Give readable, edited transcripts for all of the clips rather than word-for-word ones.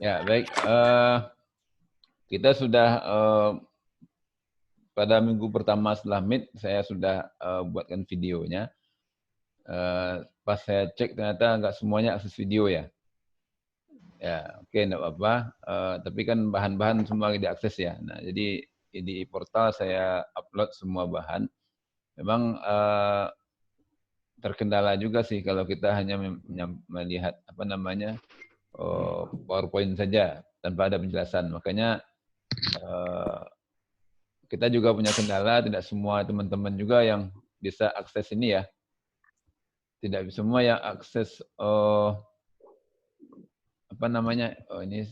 Ya, baik. Kita sudah pada minggu pertama setelah Meet, saya sudah buatkan videonya. Pas saya cek ternyata nggak semuanya akses video ya. Ya, oke, enggak apa-apa. Tapi kan bahan-bahan semua diakses ya. Nah, jadi di portal saya upload semua bahan. Memang terkendala juga sih kalau kita hanya melihat apa namanya PowerPoint saja tanpa ada penjelasan. Makanya kita juga punya kendala, tidak semua teman-teman juga yang bisa akses ini ya. Tidak semua yang akses apa namanya? Oh, ini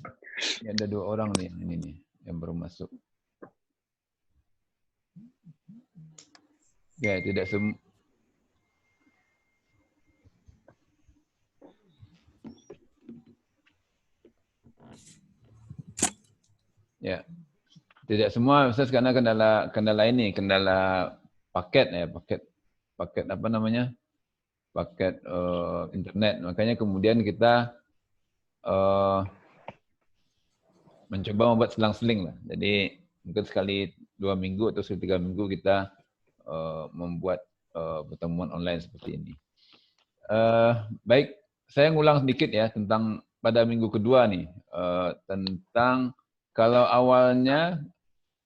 ada 2 orang nih ini nih yang baru masuk. Ya, tidak semua. Ya, tidak semua akses karena kendala ini, kendala paket ya, paket apa namanya? Paket internet. Makanya kemudian kita mencoba membuat selang-seling lah. Jadi mungkin sekali 2 minggu atau sekali 3 minggu kita membuat pertemuan online seperti ini. Baik, saya ngulang sedikit ya tentang pada minggu kedua nih tentang kalau awalnya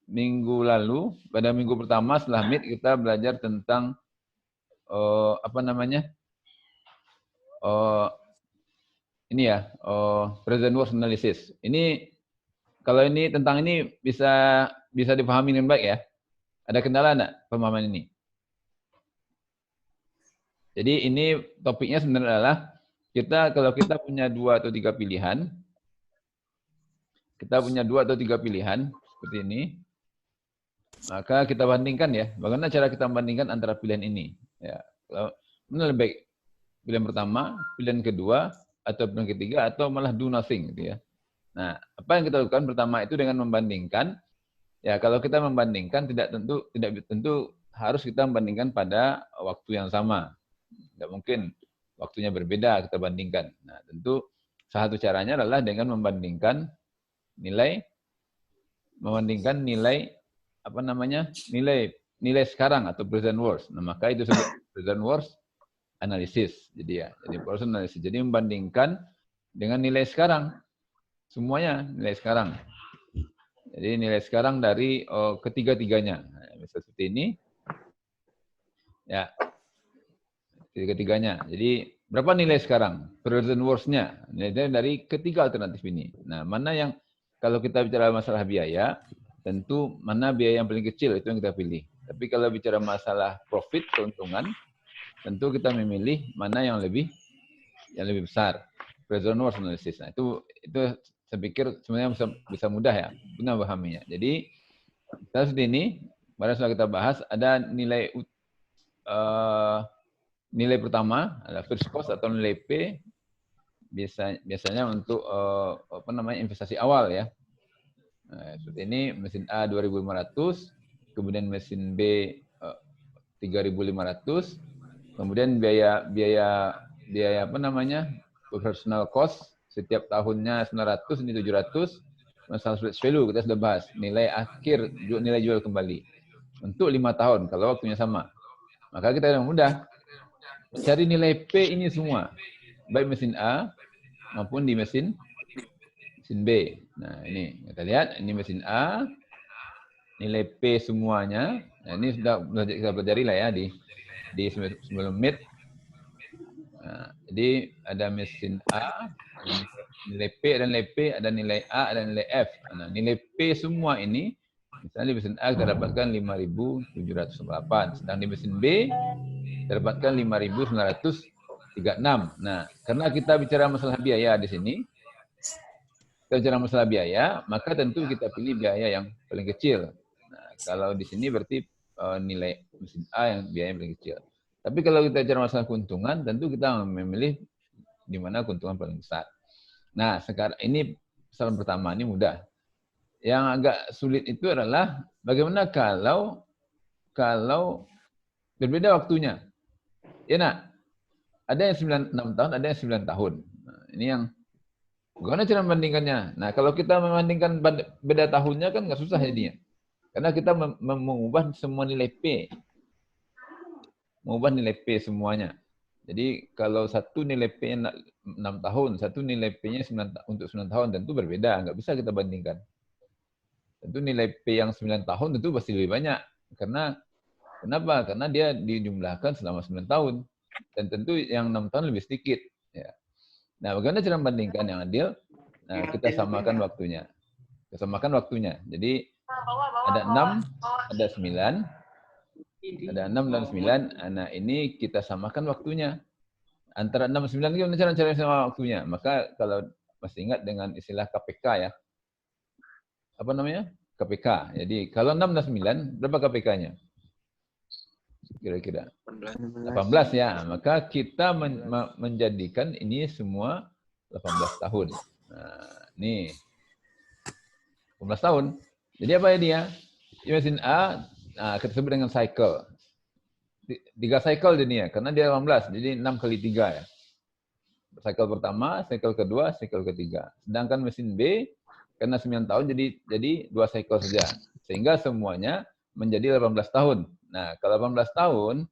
minggu lalu pada minggu pertama setelah Meet kita belajar tentang apa namanya ini ya present worst analysis. Ini kalau ini tentang ini bisa dipahami dengan baik ya. Ada kendala enggak pemahaman ini? Jadi ini topiknya sebenarnya adalah kalau kita punya 2 atau 3 pilihan, seperti ini, maka kita bandingkan ya. Bagaimana cara kita membandingkan antara pilihan ini? Ya, mana lebih baik pilihan pertama, pilihan kedua, atau pilihan ketiga, atau malah do nothing gitu ya. Nah, apa yang kita lakukan pertama itu dengan membandingkan. Ya, kalau kita membandingkan tidak tentu harus kita membandingkan pada waktu yang sama. Tidak mungkin waktunya berbeda kita bandingkan. Nah, tentu salah satu caranya adalah dengan nilai nilai apa namanya? nilai sekarang atau present worst. Nah, maka itu disebut present worst analysis. Jadi present analysis. Jadi membandingkan dengan nilai sekarang. Semuanya nilai sekarang. Jadi nilai sekarang dari ketiga-tiganya. Nah, misalnya seperti ini. Ya, ketiga-tiganya. Jadi berapa nilai sekarang? Present worst-nya. Nilai dari ketiga alternatif ini. Nah, mana yang kalau kita bicara masalah biaya, tentu mana biaya yang paling kecil itu yang kita pilih. Tapi kalau bicara masalah profit, keuntungan, tentu kita memilih mana yang lebih besar. Present worst analysis. Nah, itu saya pikir sebenarnya bisa mudah ya, benar pahaminya. Jadi kita seperti ini, pada saat kita bahas ada nilai pertama adalah first cost atau nilai P biasanya untuk apa namanya investasi awal ya. Nah, seperti ini mesin A 2.500, kemudian mesin B 3.500, kemudian biaya apa namanya operational cost setiap tahunnya 900, ini 700, masalah split value kita sudah bahas nilai akhir nilai jual kembali untuk 5 tahun kalau waktunya sama. Maka kita mudah cari nilai P ini semua baik mesin A maupun di mesin B. Nah, ini kita lihat ini mesin A, nilai P semuanya. Nah, ini sudah kita pelajari lah ya di sebelum Meet. Nah, jadi ada mesin A, nilai P, ada nilai P, ada nilai A, ada nilai F. Nah, nilai P semua ini, misalnya di mesin A kita dapatkan 5.708, sedang di mesin B kita dapatkan 5.936. Nah, karena kita bicara masalah biaya di sini, kita bicara masalah biaya, maka tentu kita pilih biaya yang paling kecil. Nah, kalau di sini berarti nilai mesin A yang biaya yang paling kecil. Tapi kalau kita bicara masalah keuntungan, tentu kita memilih di mana keuntungan paling besar. Nah, sekarang ini persoalan pertama ini mudah. Yang agak sulit itu adalah bagaimana kalau berbeda waktunya. Ya nak, ada yang 6 tahun, ada yang 9 tahun. Nah, ini yang Bagaimana cara membandingkannya? Nah, kalau kita membandingkan beda tahunnya kan nggak susah jadinya. Karena kita mengubah semua nilai P. Mengubah nilai P semuanya. Jadi kalau satu nilai P-nya 6 tahun, satu nilai P-nya untuk 9 tahun, tentu berbeda. Nggak bisa kita bandingkan. Tentu nilai P yang 9 tahun tentu pasti lebih banyak. Kenapa? Karena dia dijumlahkan selama 9 tahun. Dan tentu yang 6 tahun lebih sedikit. Ya. Nah, bagaimana cara membandingkan yang adil? Nah, kita samakan waktunya. Kita samakan waktunya. Jadi ada 6, ada 9, ada 6 dan 9. Nah, ini kita samakan waktunya. Antara 6 dan 9 ini cara sama waktunya. Maka kalau masih ingat dengan istilah KPK ya. Apa namanya? KPK. Jadi kalau 6 dan 9, berapa KPK-nya? Kira-kira 18 ya. Maka kita menjadikan ini semua 18 tahun. Nah, ini 18 tahun. Jadi apa ya dia? Mesin A, nah, kita sebut dengan cycle. 3 cycle jadinya, karena dia 18. Jadi 6 kali 3 ya. Cycle pertama, cycle kedua, cycle ketiga. Sedangkan mesin B, karena 9 tahun, jadi 2 cycle saja. Sehingga semuanya menjadi 18 tahun. Nah, kalau 18 tahun,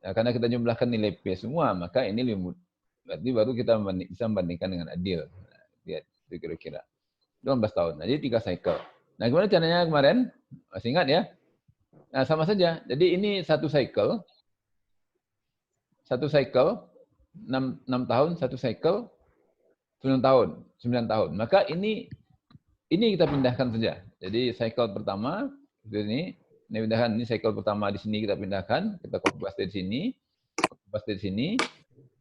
nah, karena kita jumlahkan nilai P semua, maka ini lebih mudah. Berarti baru kita bisa membandingkan dengan adil. Nah, lihat, itu kira-kira. 18 tahun. Nah, jadi 3 cycle. Nah, gimana caranya kemarin? Masih ingat ya? Nah, sama saja. Jadi ini satu cycle. 6 tahun, satu cycle, 9 tahun. 9 tahun. Maka ini kita pindahkan saja. Jadi cycle pertama, ini pindahkan. Ini cycle pertama di sini kita pindahkan. Kita copy paste di sini. Copy paste di sini.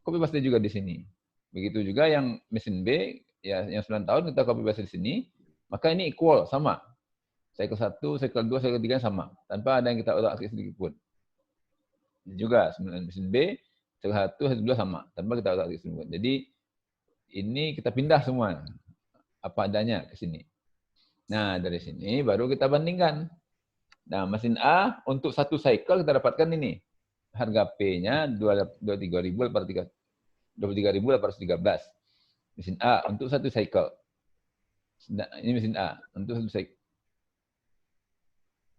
Copy paste juga di sini. Begitu juga yang mesin B, ya yang 9 tahun kita copy paste di sini. Maka ini equal, sama. Cycle 1, cycle 2, cycle 3 sama. Tanpa ada yang kita otak-atik sedikit pun. Juga mesin B, cycle 1, cycle 2 sama. Tanpa kita otak-atik sedikit pun. Jadi ini kita pindah semua. Apa adanya ke sini. Nah, dari sini baru kita bandingkan. Nah, mesin A untuk satu cycle kita dapatkan ini. Harga P-nya 23.813. Mesin A untuk satu cycle. Nah, ini mesin A untuk satu cycle.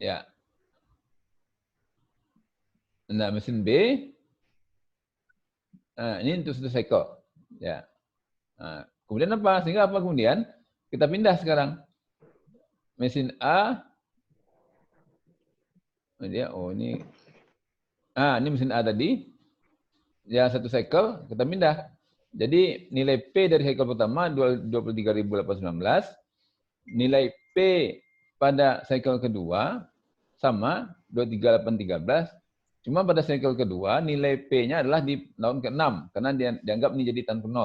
Ya. Nah, mesin B. Nah, ini untuk satu cycle. Ya. Nah, kemudian apa? Sehingga apa kemudian? Kita pindah sekarang. Mesin A. Ini mesin A tadi. Ya, satu cycle, kita pindah. Jadi nilai P dari cycle pertama 23.819. Nilai P pada cycle kedua sama 23.813. Cuma pada cycle kedua nilai P-nya adalah di tahun ke-6 karena dia dianggap ini jadi tahun ke-0.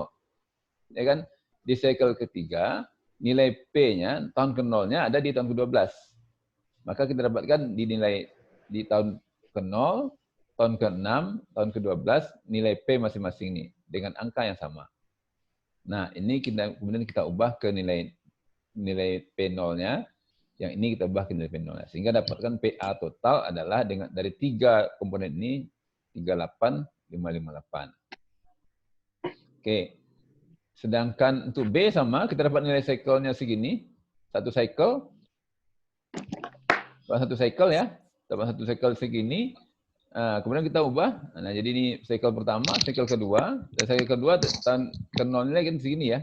Ya kan? Di cycle ketiga nilai P-nya tahun ke-0-nya ada di tahun ke-12. Maka kita dapatkan di nilai di tahun ke-0, tahun ke-6, tahun ke-12 nilai P masing-masing ini dengan angka yang sama. Nah, ini kemudian kita ubah ke nilai P0-nya. Yang ini kita ubah ke nilai P0-nya. Sehingga dapatkan PA total adalah dari 3 komponen ini 38.558. Oke. Sedangkan untuk B sama, kita dapat nilai cycle-nya segini. Satu cycle ya. Dapat satu cycle segini. Kemudian kita ubah. Nah, jadi ini cycle pertama, cycle kedua. Dan cycle kedua tahun ke-0-nya kan segini ya.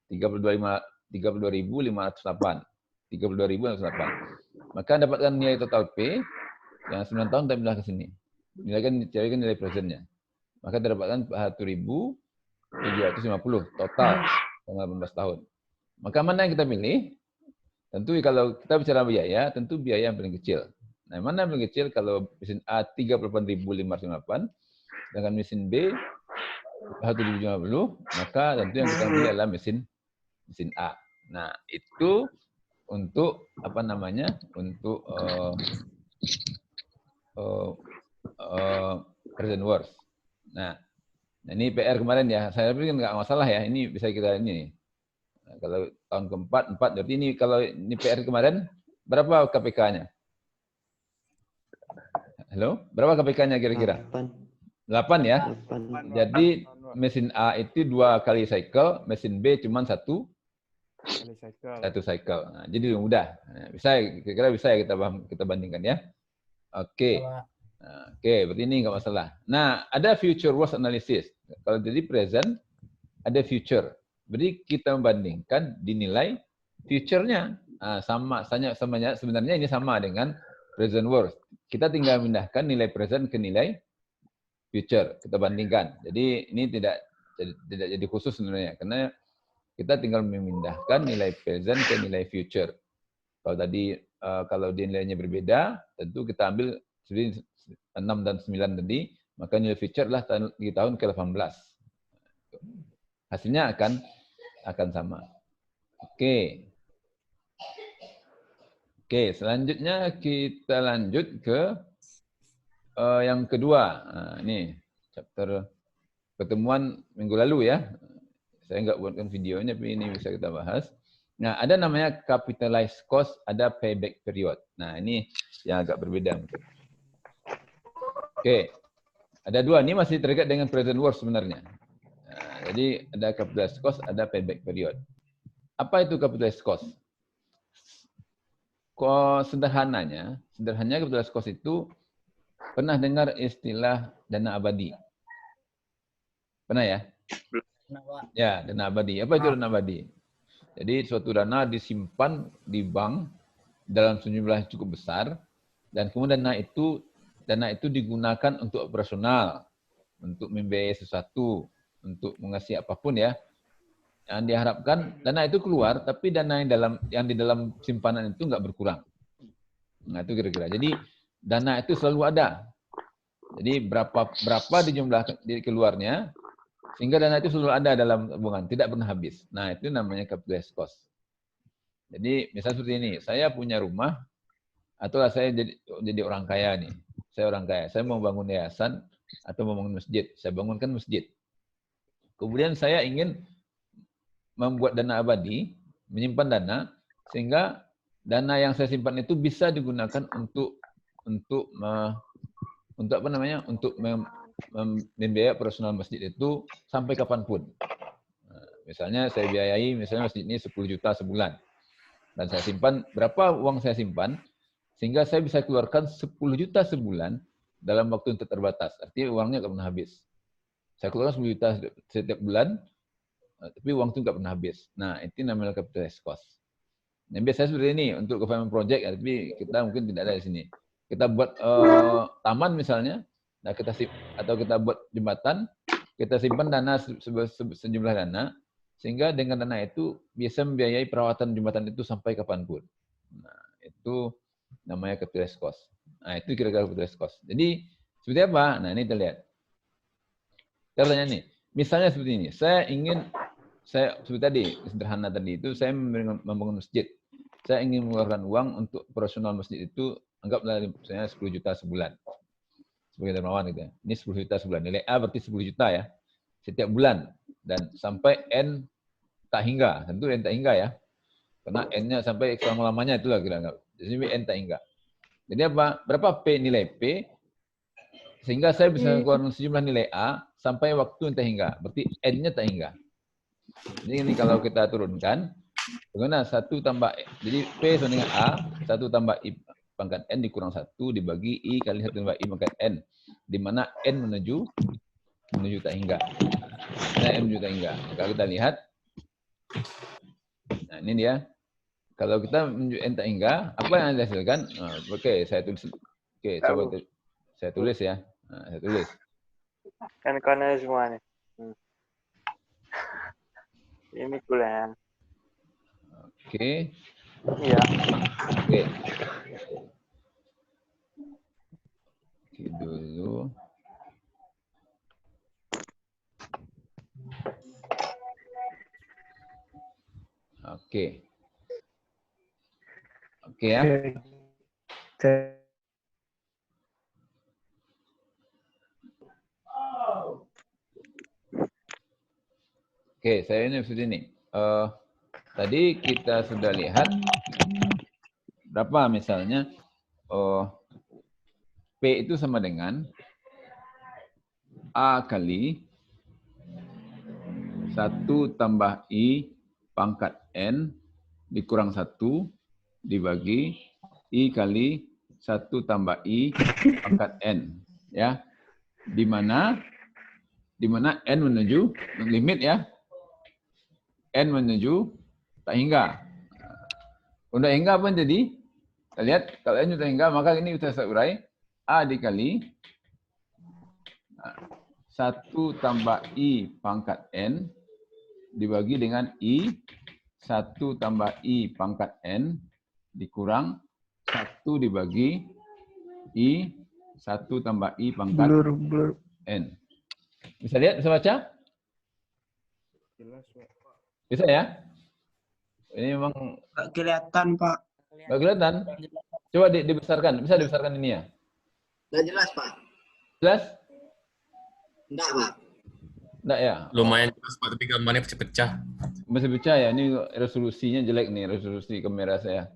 32.508. 32.508. Maka dapatkan nilai total P yang 9 tahun kita pindah ke sini. Carikan nilai presentnya. Maka dapatkan 1.750 total selama 18 tahun. Maka mana yang kita pilih? Tentu kalau kita bicara biaya, tentu biaya yang paling kecil. Nah, mana yang paling kecil? Kalau mesin A 38.558, dengan mesin B 1.750, maka tentu yang kita pilih adalah mesin A. Nah, itu untuk apa namanya? Untuk present worth. Nah, ini PR kemarin ya. Saya pikir nggak masalah ya. Ini bisa kita ini. Nah, kalau tahun keempat, 4. Berarti ini kalau ini PR kemarin, berapa KPK-nya? Halo? Berapa KPK-nya kira-kira? 8 ya? 8. Jadi mesin A itu 2 kali cycle, mesin B cuma 1 cycle. Nah, jadi mudah. Nah, bisa, kira-kira bisa ya kita bandingkan ya. Oke. Nah, oke, berarti ini nggak masalah. Nah, ada future worst analysis. Kalau jadi present, ada future. Berarti kita membandingkan dinilai future-nya. Nah, sebenarnya ini sama dengan present worst. Kita tinggal memindahkan nilai present ke nilai future. Kita bandingkan. Jadi ini tidak jadi khusus sebenarnya. Karena kita tinggal memindahkan nilai present ke nilai future. Kalau tadi kalau nilainya berbeda, tentu kita ambil 6 dan 9 tadi, maka nilai future adalah di tahun ke-18. Hasilnya akan sama. Oke. Oke, selanjutnya kita lanjut ke yang kedua. Nah, ini chapter pertemuan minggu lalu ya. Saya nggak buatkan videonya, tapi ini bisa kita bahas. Nah, ada namanya capitalized cost, ada payback period. Nah, ini yang agak berbeda. Oke, ada dua. Ini masih terkait dengan present worst sebenarnya. Nah, jadi ada capitalized cost, ada payback period. Apa itu capitalized cost? Sederhananya capitalized cost itu pernah dengar istilah dana abadi? Pernah ya? Ya, dana abadi. Apa itu dana abadi? Jadi suatu dana disimpan di bank dalam sejumlah yang cukup besar, dan kemudian dana itu digunakan untuk operasional, untuk membiayai sesuatu, untuk mengasihi apapun ya. Yang diharapkan dana itu keluar, tapi dana yang di dalam simpanan itu nggak berkurang. Nah itu kira-kira. Jadi dana itu selalu ada. Jadi berapa di jumlah keluarnya, sehingga dana itu selalu ada dalam tabungan, tidak pernah habis. Nah, itu namanya capitalized cost. Jadi, misal seperti ini, saya punya rumah, atau saya jadi orang kaya nih. Saya orang kaya, saya mau bangun yayasan, atau mau bangun masjid. Saya bangunkan masjid. Kemudian saya ingin membuat dana abadi, menyimpan dana, sehingga dana yang saya simpan itu bisa digunakan untuk membiayai operasional masjid itu sampai kapanpun. Nah, misalnya saya biayai masjid ini 10 juta sebulan. Dan saya simpan, berapa uang saya simpan, sehingga saya bisa keluarkan 10 juta sebulan dalam waktu yang terbatas. Artinya uangnya nggak pernah habis. Saya keluarkan 10 juta setiap bulan, tapi uang itu nggak pernah habis. Nah, itu namanya capitalized cost. Nah, biasanya seperti ini untuk government project, tapi kita mungkin tidak ada di sini. Kita buat taman misalnya, nah atau kita buat jembatan, kita simpan dana sejumlah dana, sehingga dengan dana itu bisa membiayai perawatan jembatan itu sampai kapanpun. Nah, itu namanya capitalized cost. Nah, itu kira-kira capitalized cost. Jadi, seperti apa? Nah, ini kita lihat. Kita tanya nih, misalnya seperti ini, seperti tadi, sederhana tadi itu, saya membangun masjid. Saya ingin mengeluarkan uang untuk operasional masjid itu, anggaplah misalnya 10 juta sebulan. Sebagai dermawan gitu ya. Ini 10 juta sebulan. Nilai A berarti 10 juta ya. Setiap bulan. Dan sampai N tak hingga. Tentu N tak hingga ya. Karena N-nya sampai selama-lamanya itulah kira-kira. Jadi N tak hingga. Jadi apa? Berapa P nilai P? Sehingga saya bisa mengeluarkan sejumlah nilai A sampai waktu yang tak hingga. Berarti N-nya tak hingga. Jadi ini kalau kita turunkan, bagaimana 1 tambah, jadi P sama dengan A, 1 tambah I pangkat N dikurang 1 dibagi I kali 1 tambah I pangkat N. Di mana N menuju tak hingga. Nah, N menuju tak hingga. Kalau kita lihat, nah ini dia. Kalau kita menuju N tak hingga, apa yang dihasilkan? Nah, oke, saya tulis. Oke, coba saya tulis ya. Nah, saya tulis. Kan kono semuanya. Ini kuliah. Oke. Iya. Oke. Oke dulu. Oke. Oke ya. Oke, saya ini seperti ini. Tadi kita sudah lihat berapa misalnya P itu sama dengan A kali 1 tambah I pangkat N dikurang 1 dibagi I kali 1 tambah I pangkat N. Ya, di mana N menuju limit ya. N menuju tak hingga. Untuk hingga apa jadi? Kita lihat, kalau N tak hingga, maka ini kita urai. A dikali 1 tambah I pangkat N dibagi dengan I 1 tambah I pangkat N dikurang 1 dibagi I 1 tambah I pangkat N. Bisa lihat? Bisa baca? Bisa ya? Ini memang Nggak kelihatan, Pak. nggak kelihatan. Coba dibesarkan. Bisa dibesarkan ini ya? Nggak jelas, Pak. Jelas? Nggak, Pak. Enggak ya? Lumayan jelas Pak, tapi gambarnya pecah-pecah. Masih pecah ya? Ini resolusinya jelek nih, resolusi kamera saya.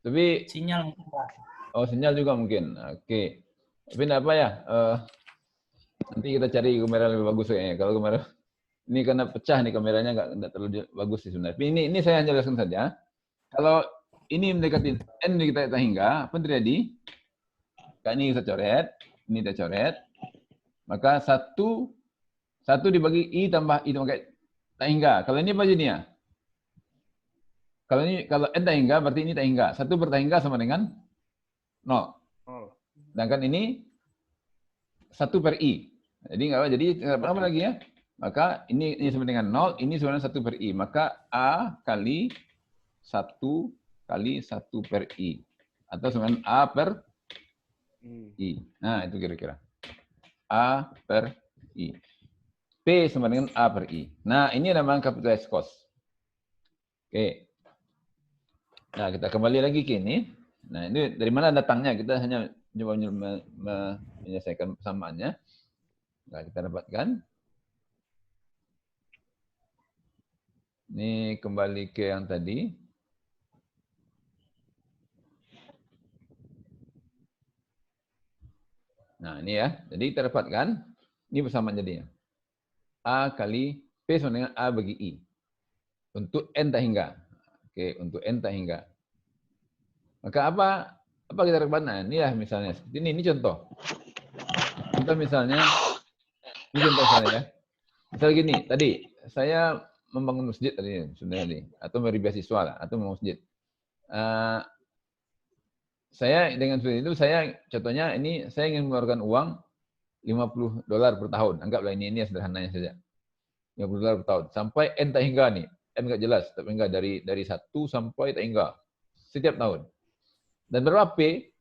Tapi Sinyal mungkin, Pak. oh, sinyal juga mungkin. Oke. Tapi enggak apa ya? Nanti kita cari kamera lebih bagus kayaknya. Kalau kamera ini karena pecah nih kameranya enggak terlalu bagus sih sebenarnya. Tapi ini saya hanya jelaskan saja. Kalau ini mendekati N kita hingga, apa yang terjadi? Kayak ini kita coret, ini kita coret. Maka 1 dibagi I tambah I pakai tak hingga. Kalau ini apa jadinya? Kalau N tak hingga berarti ini tak hingga. 1 per tak hingga sama dengan 0. Sedangkan ini 1 per I. Jadi enggak apa, jadi apa lagi ya? Maka ini sama dengan 0, ini sama dengan 1 per I. Maka A kali 1 kali 1 per I. Atau sama dengan A per I. Nah, itu kira-kira. A per I. P sama dengan A per I. Nah, ini namanya capitalized cost. Oke. Nah, kita kembali lagi ke ini. Nah, ini dari mana datangnya? Kita hanya coba menyelesaikan persamaannya. Nah, kita dapatkan. Ini kembali ke yang tadi. Nah, ini ya. Jadi kita dapatkan. Ini persamaan jadinya. A kali P sama dengan A bagi I. Untuk N tak hingga. Oke, untuk N tak hingga. Maka apa kita dapatkan? Nah, inilah misalnya. Seperti ini contoh. Contoh misalnya, ini contoh saya ya. Misal gini, tadi saya membangun masjid tadi sebenarnya atau memberi beasiswa lah, atau membangun masjid. Saya dengan seperti itu, saya contohnya ini saya ingin mengeluarkan uang $50 per tahun. Anggaplah ini sederhananya saja. $50 per tahun. Sampai N tak hingga nih. N nggak jelas, tak hingga dari 1 sampai tak hingga. Setiap tahun. Dan berapa P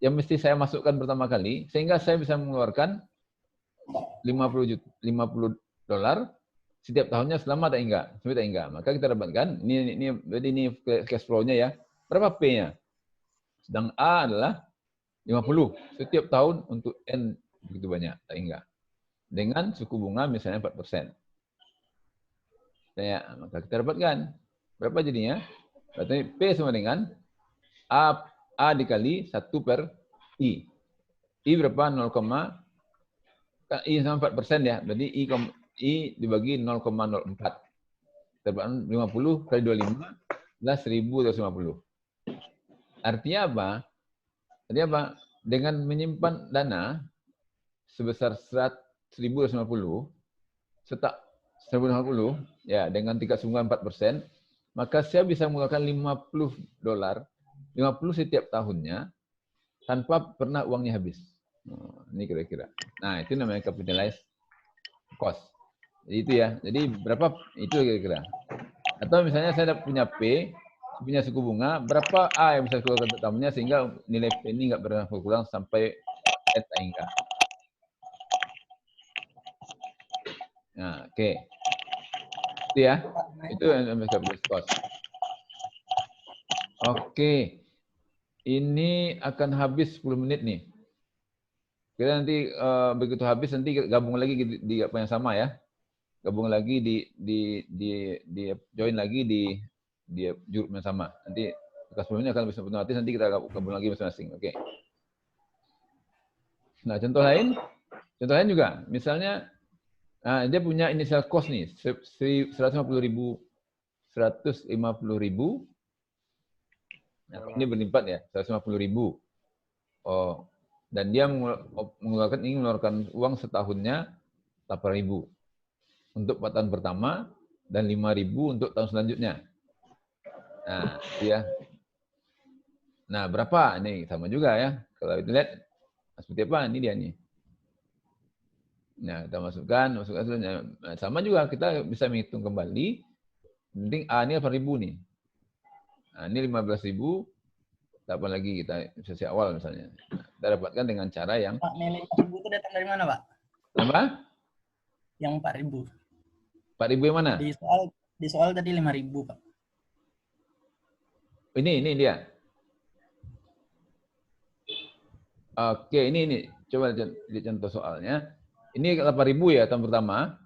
yang mesti saya masukkan pertama kali, sehingga saya bisa mengeluarkan $50 setiap tahunnya selama tak hingga. Sampai tak hingga. Maka kita dapatkan, ini cash flow-nya ya. Berapa P-nya? Sedang A adalah 50 setiap tahun untuk N begitu banyak, tak hingga. Dengan suku bunga misalnya 4%. Maka kita dapatkan. Berapa jadinya? Berarti P sama dengan A dikali 1 per I. I berapa? 0, I sama 4% ya. Berarti I dibagi 0,04. Kita dapatkan 50 kali 25 adalah 1.250. Artinya apa? Dengan menyimpan dana sebesar 1.250 ya dengan tingkat suku bunga 4%, maka saya bisa mengeluarkan $50 setiap tahunnya tanpa pernah uangnya habis. Ini kira-kira. Nah, itu namanya capitalized cost. Jadi itu ya. Jadi berapa itu kira-kira. Atau misalnya saya punya P, punya suku bunga, berapa A yang bisa keluarkan setiap tahunnya sehingga nilai P ini nggak pernah berkurang sampai N tak hingga. Nah, oke. Itu ya. Itu yang namanya capitalized cost. Oke. Ini akan habis 10 menit nih. Kita nanti begitu habis nanti gabung lagi di apa yang sama ya. Gabung lagi di join lagi di grup yang sama. Nanti sebelumnya akan bisa otomatis nanti kita gabung lagi masing-masing. Oke. Nah, contoh lain juga. Misalnya Nah, dia punya initial cost nih, 150.000. 150.000. Nah, ini berlipat ya, 150.000. Oh, dan dia ingin mengeluarkan uang setahunnya 8.000 untuk 4 tahun pertama dan 5.000 untuk tahun selanjutnya. Nah, dia. Nah, berapa? Ini sama juga ya. Kalau kita lihat seperti apa ini dia nih. Nah, kita masukkan nah, sama juga kita bisa menghitung kembali. Penting A ini 8.000 nih. Nah, ini 15.000. Dapat lagi kita investasi awal misalnya. Nah, kita dapatkan dengan cara yang Pak, nilai 4.000 itu datang dari mana, Pak? apa? Yang 4.000. 4.000 yang mana? Di soal tadi 5.000, Pak. Ini dia. Oke, ini. Coba lihat contoh soalnya. Ini 8.000 ya tahun pertama.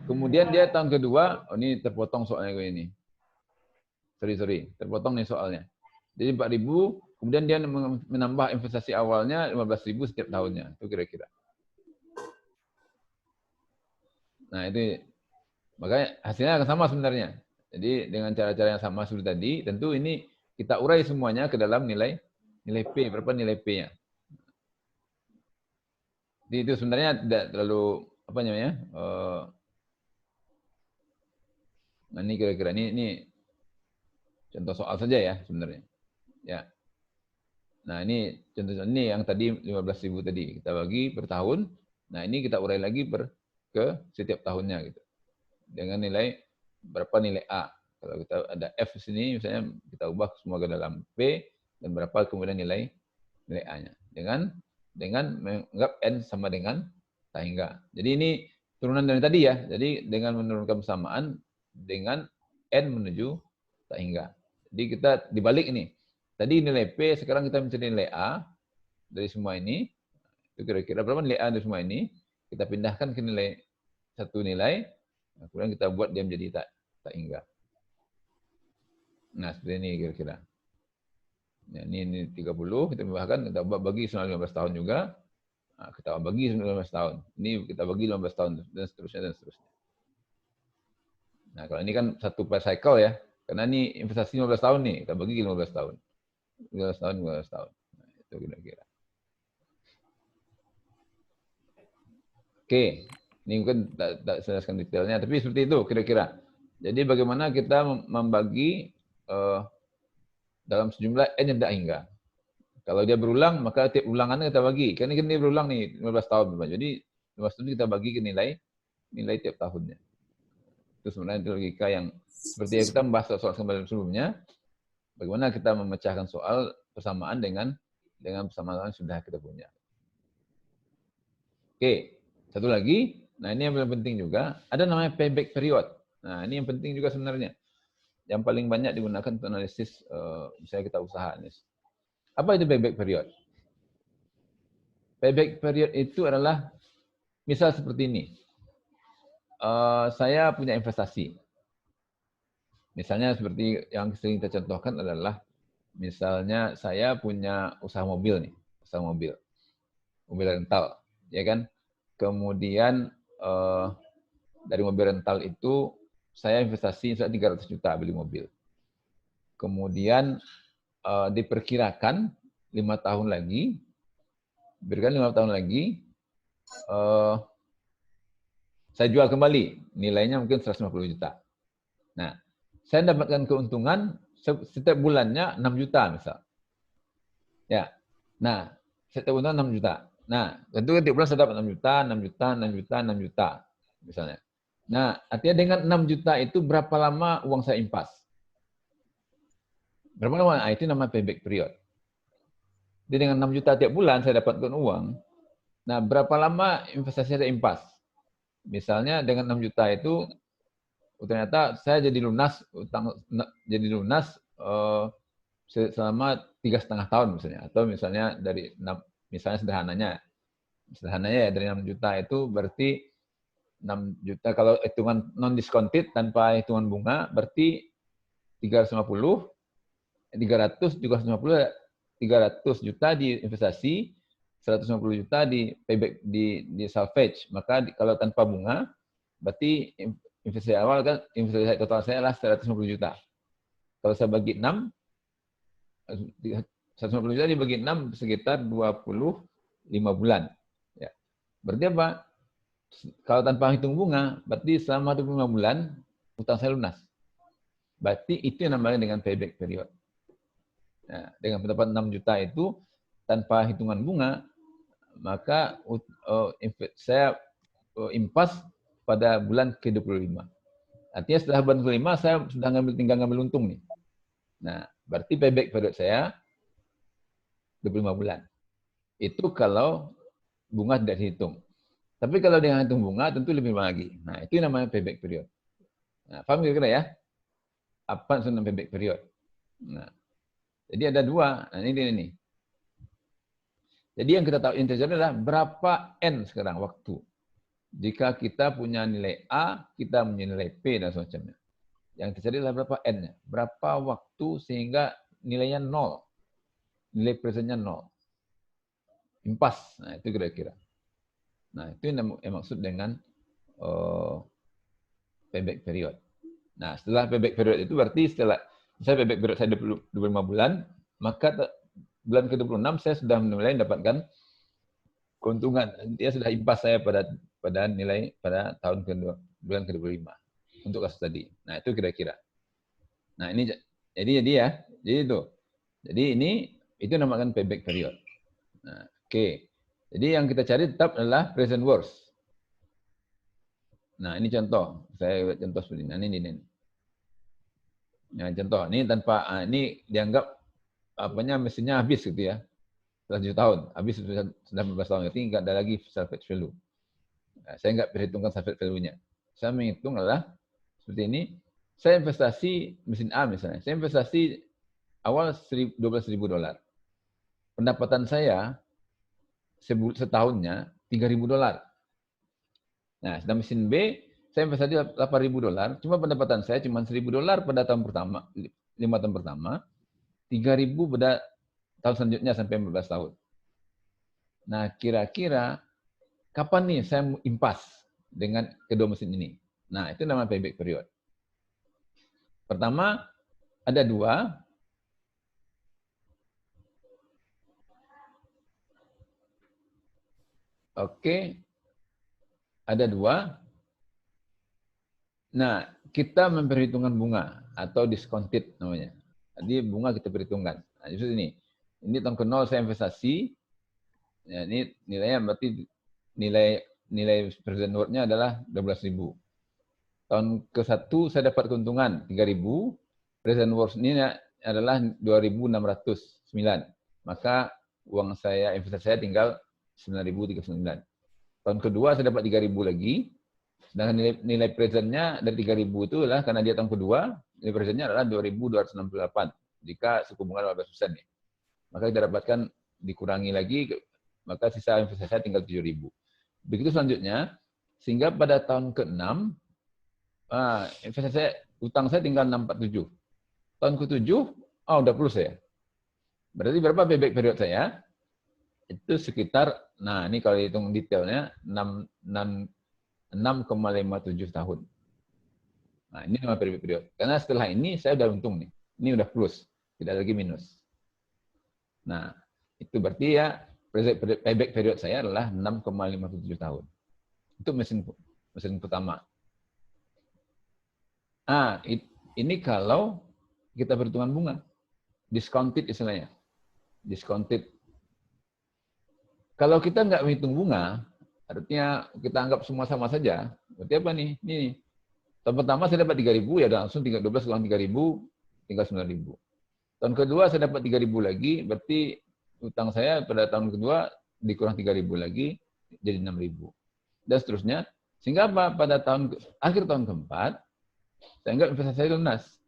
Kemudian dia tahun kedua, oh ini terpotong soalnya gue ini. Sorry. Terpotong nih soalnya. Jadi 4.000, kemudian dia menambah investasi awalnya 15.000 setiap tahunnya. Itu kira-kira. Nah, itu makanya hasilnya akan sama sebenarnya. Jadi dengan cara-cara yang sama seperti tadi, tentu ini kita urai semuanya ke dalam nilai P, berapa nilai P-nya. Jadi itu sebenarnya tidak terlalu apa namanya? Nah, ini kira-kira ini contoh soal saja ya sebenarnya. Ya. Nah, ini contoh ini yang tadi 15.000 tadi kita bagi per tahun. Nah, ini kita urai lagi ke setiap tahunnya gitu. Dengan nilai berapa nilai A. Kalau kita ada F di sini misalnya kita ubah semua ke dalam P dan berapa kemudian nilai A-nya. Dengan menganggap N sama dengan tak hingga. Jadi ini turunan dari tadi ya. Jadi dengan menurunkan persamaan dengan N menuju tak hingga. Jadi kita dibalik ini. Tadi nilai P, sekarang kita mencari nilai A dari semua ini. Itu kira-kira berapa nilai A dari semua ini. Kita pindahkan ke satu nilai. Kemudian kita buat dia menjadi tak hingga. Nah, seperti ini kira-kira. Nah, ini 30, kita tambahkan, kita bagi selama 15 tahun juga. Nah, kita bagi 15 tahun. Ini kita bagi 15 tahun, dan seterusnya. Nah, kalau ini kan satu per cycle ya. Karena ini investasi 15 tahun nih, kita bagi 15 tahun. 15 tahun. Nah, itu kira-kira. Oke, ini mungkin tak jelaskan detailnya, tapi seperti itu kira-kira. Jadi bagaimana kita membagi dalam sejumlah N yang tak hingga. Kalau dia berulang, maka tiap ulangannya kita bagi. Karena ini dia berulang nih 15 tahun. Jadi 15 tahun kita bagi ke nilai tiap tahunnya. Itu sebenarnya logika yang seperti yang kita membahas soal sebelumnya. Bagaimana kita memecahkan soal persamaan dengan persamaan yang sudah kita punya. Oke, satu lagi. Nah, ini yang paling penting juga. Ada namanya payback period. Nah, ini yang penting juga sebenarnya. Yang paling banyak digunakan untuk analisis misalnya kita usaha. Apa itu payback period? Payback period itu adalah misal seperti ini. Saya punya investasi. Misalnya seperti yang sering kita contohkan adalah misalnya saya punya usaha mobil nih, mobil rental, ya kan? Kemudian dari mobil rental itu saya investasi misalnya 300 juta beli mobil. Kemudian diperkirakan 5 tahun lagi, saya jual kembali, nilainya mungkin 150 juta. Nah, saya dapatkan keuntungan setiap bulannya 6 juta misal. Ya. Nah, setiap bulan 6 juta. Nah, tentu setiap bulan saya dapat 6 juta misalnya. Nah, artinya dengan 6 juta itu berapa lama uang saya impas? Berapa lama? Nah, itu namanya payback period. Jadi dengan 6 juta tiap bulan saya dapatkan uang. Nah, berapa lama investasi saya impas? Misalnya dengan 6 juta itu ternyata saya jadi lunas selama 3,5 tahun misalnya, atau misalnya sederhananya ya dari 6 juta itu berarti 6 juta kalau hitungan non discounted tanpa hitungan bunga berarti 300 juta di investasi, 150 juta di payback di salvage. Maka kalau tanpa bunga berarti investasi awal kan, investasi total saya adalah 150 juta. Kalau saya bagi 6, 150 juta dibagi 6 sekitar 25 bulan. Ya. Berarti apa? Kalau tanpa hitung bunga, berarti selama 25 bulan utang saya lunas. Berarti itu yang namanya dengan payback period. Nah, dengan pendapat 6 juta itu tanpa hitungan bunga, maka saya impas pada bulan ke-25. Artinya setelah bulan ke-5 saya sudah tinggal ngambil untung nih. Nah, berarti payback period saya 25 bulan. Itu kalau bunga tidak dihitung. Tapi kalau dengan hitung bunga tentu lebih lama lagi. Nah, itu yang namanya payback period. Nah, paham kira-kira ya? Apa maksudnya payback period? Nah, jadi ada dua. Nah, ini. Jadi yang kita tahu yang terjadi adalah berapa N sekarang waktu. Jika kita punya nilai A, kita punya nilai P dan semacamnya. Yang terjadi adalah berapa N-nya. Berapa waktu sehingga nilainya 0. Nilai presentnya 0. Impas. Nah, itu kira-kira. Nah, itu yang maksud dengan payback period. Nah, setelah payback period itu berarti setelah saya payback period saya 25 bulan, maka bulan ke-26 saya sudah mulai mendapatkan keuntungan. Dia sudah impas saya pada nilai pada tahun bulan ke-25 untuk kasus tadi. Nah, itu kira-kira. Nah, ini jadi ya. Jadi itu. Jadi itu namakan payback period. Nah, oke. Jadi yang kita cari tetap adalah present worth. Nah, ini contoh. Saya buat contoh seperti ini. Nah, ini. Nah, contoh. Ini tanpa, ini dianggap mesinnya habis gitu ya. Setelah 7 tahun. Habis sudah 15 tahun. Jadi nggak ada lagi salvage value. Nah, saya nggak perhitungkan salvage value-nya. Saya menghitung adalah seperti ini. Saya investasi mesin A misalnya. Saya investasi awal $12.000. Pendapatan saya setahunnya $3.000. Nah, sedang mesin B, saya investasi $8.000. Cuma pendapatan saya cuma $1.000 pada tahun pertama, 5 tahun pertama, 3.000 pada tahun selanjutnya sampai 15 tahun. Nah, kira-kira kapan nih saya impas dengan kedua mesin ini? Nah, itu namanya payback period. Pertama, ada 2. Oke, ada 2. Nah, kita memperhitungkan bunga atau discounted namanya. Jadi bunga kita perhitungkan. Nah, justru ini tahun ke-0 saya investasi. Ya, ini nilainya berarti nilai present worth-nya adalah 12.000. Tahun ke-1 saya dapat keuntungan 3.000. Present worth ini adalah 2.609. Maka uang saya investasi saya tinggal 9.039. Tahun kedua saya dapat 3.000 lagi. Sedangkan nilai presentnya dari 3.000 itu adalah karena dia tahun kedua, nilai presentnya adalah 2.268 jika suku bunga 15% nih. Maka kita dapatkan dikurangi lagi, maka sisa investasi saya tinggal 7.000. Begitu selanjutnya, sehingga pada tahun ke-6, investasi saya, utang saya tinggal 647. Tahun ke-7, udah plus saya. Berarti berapa payback period saya? Itu sekitar, nah ini kalau hitung detailnya, 6,57 tahun. Nah, ini nama payback period. Karena setelah ini saya udah untung nih. Ini udah plus, tidak lagi minus. Nah, itu berarti ya payback period saya adalah 6,57 tahun. Itu mesin pertama. Ini kalau kita perhitungan bunga. Discounted istilahnya. Discounted. Kalau kita nggak menghitung bunga, artinya kita anggap semua sama saja. Berarti apa nih? Ini tahun pertama saya dapat 3.000, ya langsung 12 kurang 3.000, tinggal 9.000. Tahun kedua saya dapat 3.000 lagi, berarti utang saya pada tahun kedua dikurang 3.000 lagi, jadi 6.000. Dan seterusnya. Sehingga apa? Pada akhir tahun keempat, saya anggap investasi saya lunas.